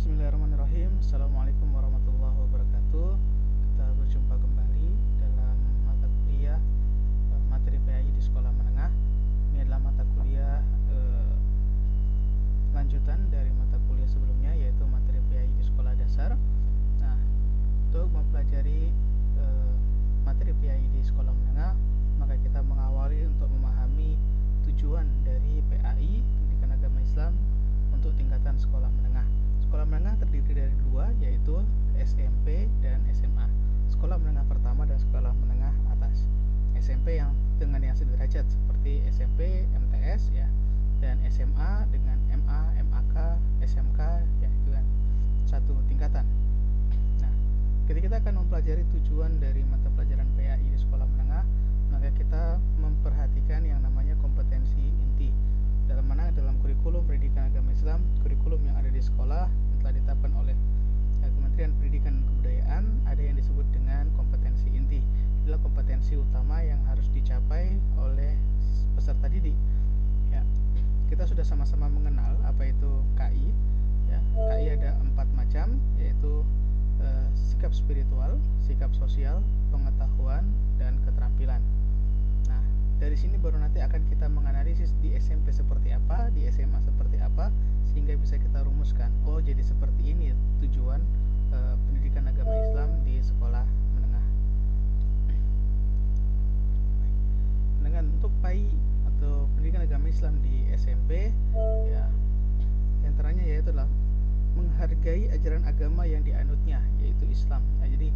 Bismillahirrahmanirrahim. Assalamualaikum warahmatullahi wabarakatuh. Kita berjumpa kembali dalam mata kuliah materi PAI di sekolah menengah. Ini adalah mata kuliah lanjutan dari mata kuliah sebelumnya, yaitu materi PAI di sekolah dasar. Nah, untuk mempelajari materi PAI di sekolah menengah, maka kita mengawali untuk memahami tujuan dari PAI, Pendidikan Agama Islam, untuk tingkatan sekolah menengah. Sekolah menengah terdiri dari dua, yaitu SMP dan SMA. Sekolah menengah pertama dan sekolah menengah atas. SMP yang dengan yang sederajat seperti SMP, MTS ya, dan SMA dengan MA, MAK, SMK ya, itu kan satu tingkatan. Nah, ketika kita akan mempelajari tujuan dari mata pelajaran PAI di sekolah menengah, maka kita memperhatikan yang namanya kompetensi inti. Dalam mana dalam kurikulum pendidikan agama Islam, kurikulum yang ada di sekolah yang telah ditetapkan oleh Kementerian Pendidikan dan Kebudayaan, ada yang disebut dengan kompetensi inti. Adalah kompetensi utama yang harus dicapai oleh peserta didik. Ya, kita sudah sama-sama mengenal apa itu KI. Ya, KI ada 4 macam, yaitu sikap spiritual, sikap sosial, pengetahuan, dan keterampilan. Nah, dari sini baru nanti akan kita menganalisis di SMP seperti apa, di SMA seperti apa, sehingga bisa kita rumuskan. Oh, jadi seperti ini tujuan pendidikan agama Islam di sekolah menengah. Dengan untuk PAI atau pendidikan agama Islam di SMP, ya, yang antaranya yaitu adalah menghargai ajaran agama yang dianutnya, yaitu Islam. Nah, jadi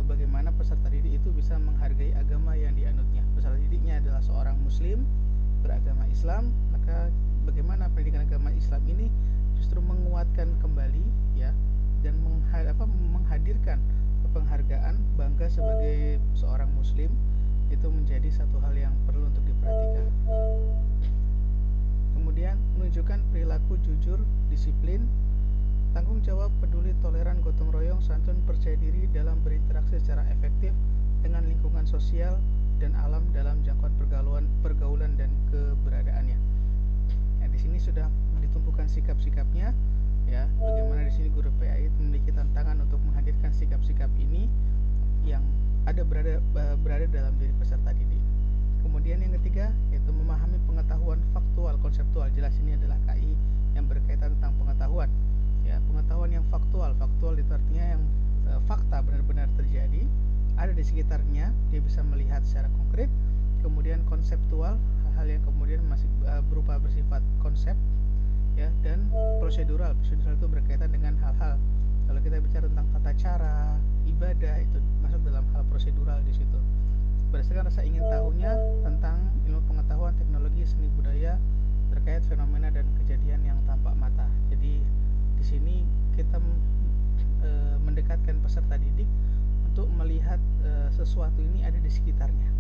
bagaimana peserta didik itu bisa menghargai agama yang dianutnya. Peserta didiknya adalah seorang muslim beragama Islam, maka bagaimana pendidikan agama Islam ini justru menguatkan kembali ya, dan menghadirkan penghargaan bangga sebagai seorang muslim, itu menjadi satu hal yang perlu untuk diperhatikan. Kemudian menunjukkan perilaku jujur, disiplin, tanggung jawab, peduli, toleran, gotong royong, santun, percaya diri dalam berinteraksi secara efektif dengan lingkungan sosial dan alam dalam jangkauan pergaulan dan keberadaannya. Ya, di sini sudah ditumpukan sikap-sikapnya. Ya, bagaimana di sini guru PAI memiliki tantangan untuk menghadirkan sikap-sikap ini yang berada dalam diri peserta didik. Kemudian yang ketiga yaitu memahami pengetahuan faktual, konseptual. Jelas ini adalah KI yang berkaitan tentang pengetahuan. Ya, pengetahuan yang faktual itu artinya yang fakta benar-benar terjadi, ada di sekitarnya, dia bisa melihat secara konkret. Kemudian konseptual, hal-hal yang kemudian masih berupa bersifat konsep ya, dan prosedural itu berkaitan dengan hal-hal, kalau kita bicara tentang tata cara ibadah, itu masuk dalam hal prosedural di situ. Berdasarkan rasa ingin tahunya tentang ilmu pengetahuan, teknologi, seni budaya terkait fenomena dan kejadian yang tampak mata. Jadi di sini kita mendekatkan peserta didik untuk melihat sesuatu ini ada di sekitarnya.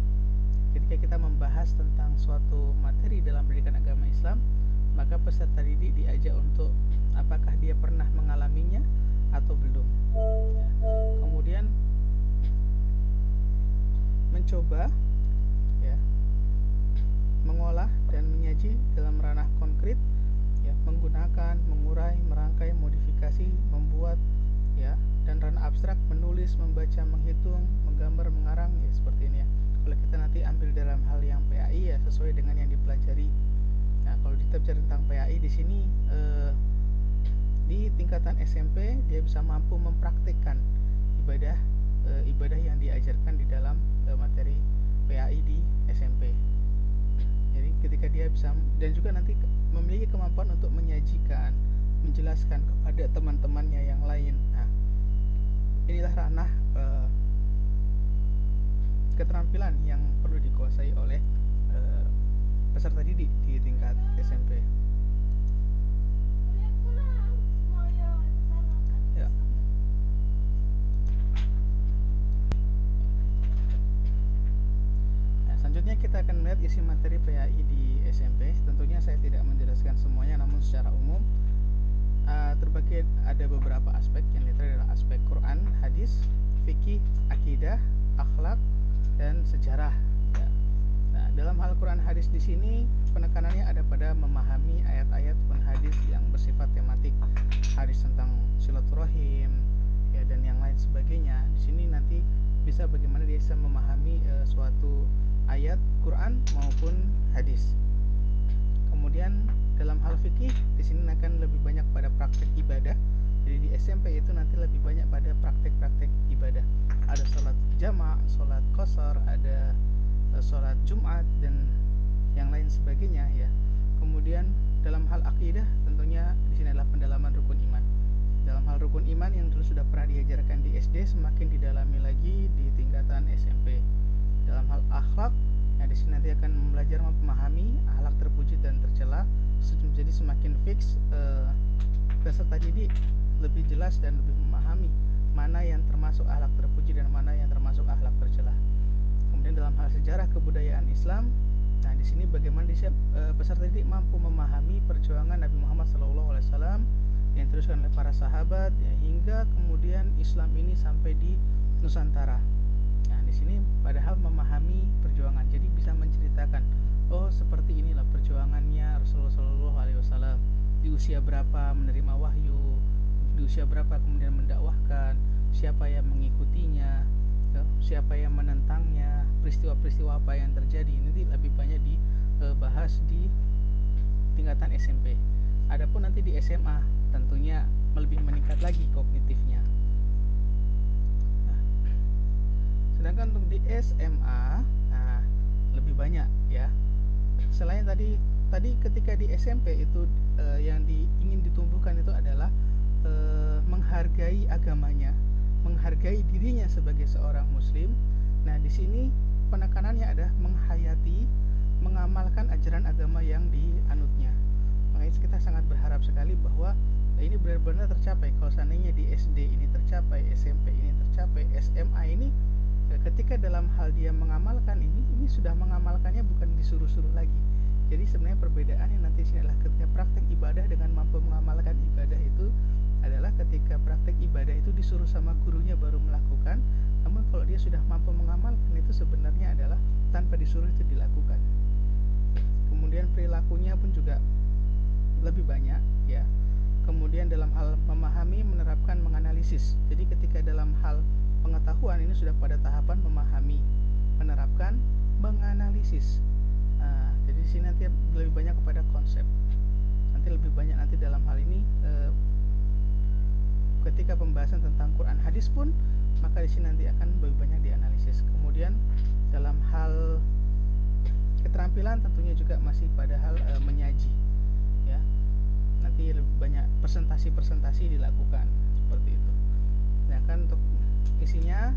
Ketika kita membahas tentang suatu materi dalam pendidikan agama Islam, maka peserta didik diajak untuk apakah dia pernah mengalaminya atau belum. Ya. Kemudian mencoba ya, mengolah dan menyaji dalam ranah konkret ya, menggunakan, mengurai, merangkai, modifikasi, membuat ya, dan ranah abstrak, menulis, membaca, menghitung, menggambar, mengarang ya, seperti ini ya. Kalau kita nanti ambil dalam hal yang PAI ya, sesuai dengan yang dipelajari. Nah, kalau kita bicara tentang PAI di sini di tingkatan SMP dia bisa mampu mempraktikkan ibadah yang diajarkan di dalam materi PAI di SMP. Jadi ketika dia bisa, dan juga nanti memiliki kemampuan untuk menyajikan, menjelaskan kepada teman-temannya yang lain. Nah, inilah ranah keterampilan yang perlu dikuasai oleh peserta didik di tingkat SMP. Ya. Nah, selanjutnya kita akan melihat isi materi PAI di SMP. Tentunya saya tidak menjelaskan semuanya, namun secara umum terbagi ada beberapa aspek. Yang diterima adalah aspek Quran, hadis, fikih, akidah, akhlak, dan sejarah. Ya. Nah, dalam hal Quran hadis di sini penekanannya ada pada memahami ayat-ayat pun hadis yang bersifat tematik. Hadis tentang bisa memahami suatu ayat Quran maupun hadis. Kemudian dalam hal fikih di sini akan lebih banyak pada praktek ibadah. Jadi di SMP itu nanti lebih banyak pada praktek-praktek ibadah. Ada sholat jama', sholat qasar, ada sholat Jumat dan yang lain sebagainya ya. Kemudian dalam hal akidah tentunya di sini adalah pendalaman rukun iman. Dalam hal rukun iman yang dulu sudah pernah diajarkan di SD semakin didalami lagi di tingkatan SMP. Dalam hal akhlak, nah di sini nanti akan belajar memahami akhlak terpuji dan tercela, jadi semakin fix peserta didik lebih jelas dan lebih memahami mana yang termasuk akhlak terpuji dan mana yang termasuk akhlak tercela. Kemudian dalam hal sejarah kebudayaan Islam, nah di sini bagaimana peserta didik mampu memahami perjuangan Nabi Muhammad SAW yang diteruskan oleh para sahabat ya, hingga kemudian Islam ini sampai di Nusantara. Nah, di sini padahal memahami perjuangan, jadi bisa menceritakan, oh seperti inilah perjuangannya Rasulullah SAW di usia berapa menerima wahyu, di usia berapa kemudian mendakwahkan, siapa yang mengikutinya, ya, siapa yang menentangnya, peristiwa-peristiwa apa yang terjadi. Ini lebih banyak dibahas di tingkatan SMP. Adapun nanti di SMA tentunya lebih meningkat lagi kognitifnya. Nah, sedangkan untuk di SMA nah, lebih banyak ya. Selain tadi ketika di SMP itu yang ingin ditumbuhkan itu adalah menghargai agamanya, menghargai dirinya sebagai seorang muslim. Nah, di sini penekanannya adalah menghayati, mengamalkan ajaran agama yang dianutnya. Makanya kita sangat berharap sekali bahwa ini benar-benar tercapai. Kalau seandainya di SD ini tercapai, SMP ini tercapai, SMA ini ketika dalam hal dia mengamalkan ini sudah mengamalkannya bukan disuruh-suruh lagi. Jadi sebenarnya perbedaannya nanti sini adalah ketika praktek ibadah dengan mampu mengamalkan ibadah itu adalah ketika praktek ibadah itu disuruh sama gurunya baru melakukan. Namun kalau dia sudah mampu mengamalkan itu sebenarnya adalah tanpa disuruh itu dilakukan. Kemudian perilakunya pun juga lebih banyak ya. Kemudian dalam hal memahami, menerapkan, menganalisis. Jadi ketika dalam hal pengetahuan ini sudah pada tahapan memahami, menerapkan, menganalisis. Nah, jadi di sini nanti lebih banyak kepada konsep. Nanti lebih banyak nanti dalam hal ini ketika pembahasan tentang Quran hadis pun maka di sini nanti akan lebih banyak dianalisis. Kemudian dalam hal keterampilan tentunya juga masih pada hal menyaji ya. Nanti lebih banyak presentasi dilakukan seperti itu. Nah, kan untuk isinya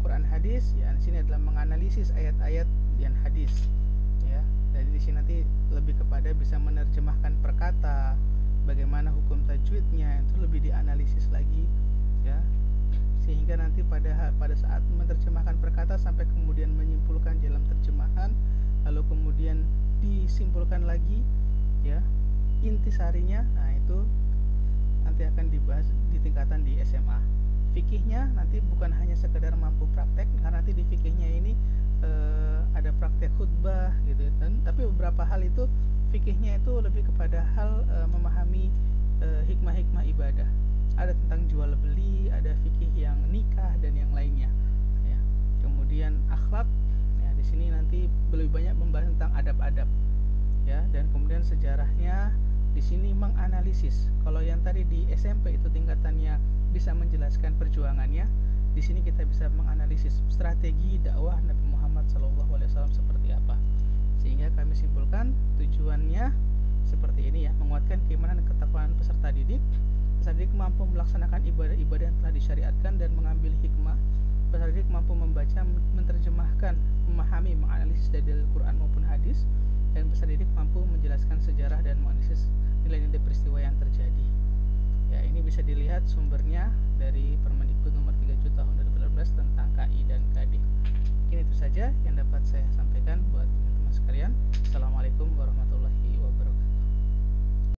Quran hadis ya, di sini adalah menganalisis ayat-ayat dan hadis ya. Jadi di sini nanti lebih kepada bisa menerjemahkan perkata, bagaimana hukum tajwidnya itu lebih dianalisis lagi ya, sehingga nanti pada saat menerjemahkan perkata sampai kemudian menyimpulkan dalam terjemahan, lalu kemudian disimpulkan lagi ya intisarinya. Nah, itu nanti akan dibahas di tingkatan di SMA. Fikihnya nanti bukan hanya sekedar mampu praktek, karena nanti di fikihnya ini ada praktek khutbah gitu kan, tapi beberapa hal itu fikihnya itu lebih kepada hal memahami hikmah-hikmah ibadah. Ada tentang jual beli, ada fikih yang nikah dan yang lainnya ya. Kemudian akhlak ya, di sini nanti lebih banyak membahas tentang adab-adab ya, dan kemudian sejarahnya di sini menganalisis. Kalau yang tadi di SMP itu tingkatannya bisa menjelaskan perjuangannya, di sini kita bisa menganalisis strategi dakwah Nabi Muhammad SAW seperti apa. Sehingga kami simpulkan tujuannya seperti ini ya, menguatkan keimanan dan ketakwaan peserta didik. Peserta didik mampu melaksanakan ibadah-ibadah yang telah disyariatkan dan mengambil hikmah. Peserta didik mampu membaca, menerjemahkan, memahami, menganalisis dari Al-Quran maupun hadis. Dan peserta didik mampu menjelaskan sejarah dan menganalisis nilai-nilai peristiwa yang terjadi. Ya, ini bisa dilihat sumbernya dari Permendikbud nomor 37 tahun 2018 tentang KI dan KD. Mungkin itu saja yang dapat saya sampaikan.